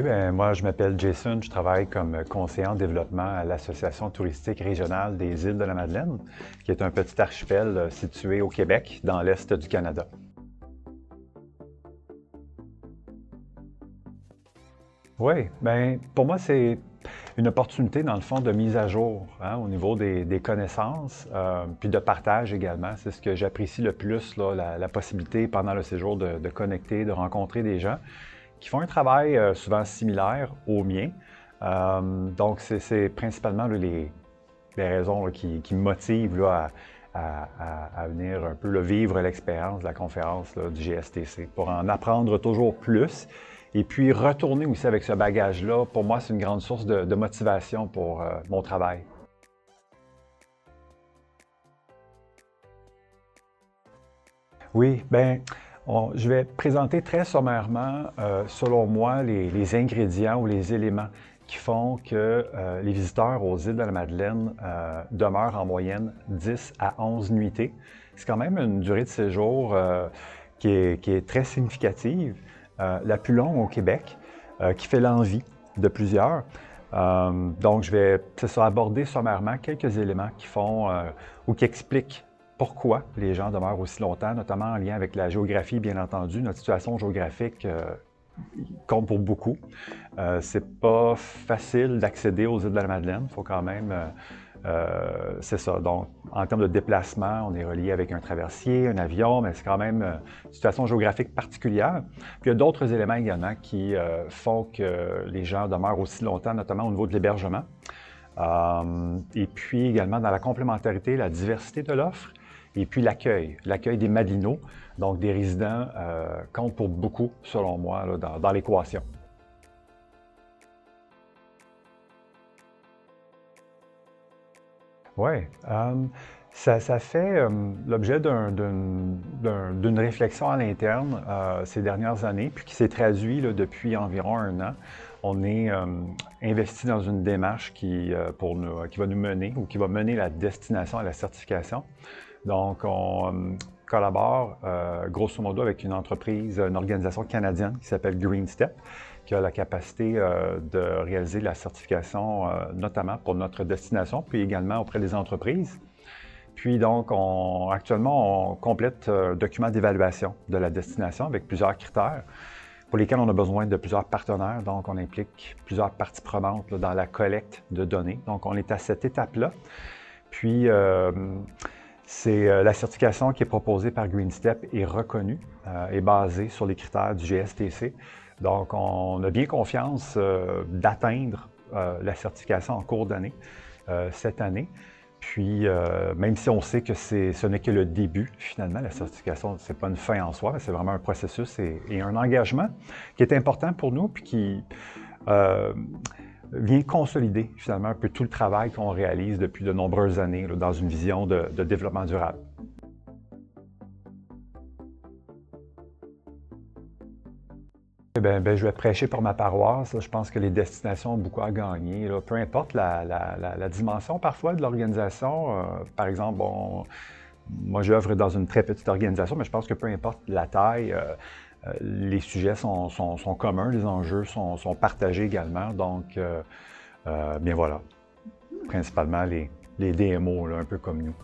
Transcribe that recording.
Moi, je m'appelle Jason, je travaille comme conseiller en développement à l'Association touristique régionale des îles de la Madeleine, qui est un petit archipel situé au Québec, dans l'est du Canada. Oui, pour moi, c'est une opportunité, dans le fond, de mise à jour au niveau des connaissances, puis de partage également. C'est ce que j'apprécie le plus, là, la possibilité pendant le séjour de connecter, de rencontrer des gens qui font un travail souvent similaire au mien. Donc, c'est principalement là, les raisons là, qui me motivent là, à venir un peu là, vivre l'expérience de la conférence là, du GSTC pour en apprendre toujours plus. Et puis retourner aussi avec ce bagage-là, pour moi, c'est une grande source de motivation pour mon travail. Oui, je vais présenter très sommairement, selon moi, les ingrédients ou les éléments qui font que les visiteurs aux îles de la Madeleine demeurent en moyenne 10 à 11 nuitées. C'est quand même une durée de séjour qui est très significative, la plus longue au Québec, qui fait l'envie de plusieurs. Donc, je vais aborder sommairement quelques éléments qui font ou qui expliquent pourquoi les gens demeurent aussi longtemps, notamment en lien avec la géographie, bien entendu. Notre situation géographique compte pour beaucoup. C'est pas facile d'accéder aux îles de la Madeleine. Il faut quand même... c'est ça. Donc, en termes de déplacement, on est relié avec un traversier, un avion, mais c'est quand même une situation géographique particulière. Puis il y a d'autres éléments également qui font que les gens demeurent aussi longtemps, notamment au niveau de l'hébergement. Et puis également dans la complémentarité, la diversité de l'offre. Et puis l'accueil des Madelinots, donc des résidents, compte pour beaucoup, selon moi, là, dans l'équation. Oui, ça fait l'objet d'une réflexion à l'interne ces dernières années, puis qui s'est traduit là, depuis environ 1 an. On est investi dans une démarche qui va nous mener ou qui va mener la destination à la certification. Donc, on collabore grosso modo avec une entreprise, une organisation canadienne qui s'appelle Green Step, qui a la capacité de réaliser la certification, notamment pour notre destination, puis également auprès des entreprises. Puis donc, actuellement, on complète un document d'évaluation de la destination avec plusieurs critères pour lesquels on a besoin de plusieurs partenaires. Donc, on implique plusieurs parties prenantes là, dans la collecte de données. Donc, on est à cette étape-là. Puis, c'est la certification qui est proposée par Green Step est reconnue et basée sur les critères du GSTC. Donc, on a bien confiance d'atteindre la certification en cours d'année cette année. Puis, même si on sait que ce n'est que le début, finalement, la certification, ce n'est pas une fin en soi, c'est vraiment un processus et un engagement qui est important pour nous, puis qui vient consolider, finalement, un peu tout le travail qu'on réalise depuis de nombreuses années là, dans une vision de développement durable. Je vais prêcher pour ma paroisse. Je pense que les destinations ont beaucoup à gagner. Là. Peu importe la dimension parfois de l'organisation. Par exemple, moi j'œuvre dans une très petite organisation, mais je pense que peu importe la taille, les sujets sont communs, les enjeux sont partagés également. Donc, bien voilà, principalement les DMO, là, un peu comme nous.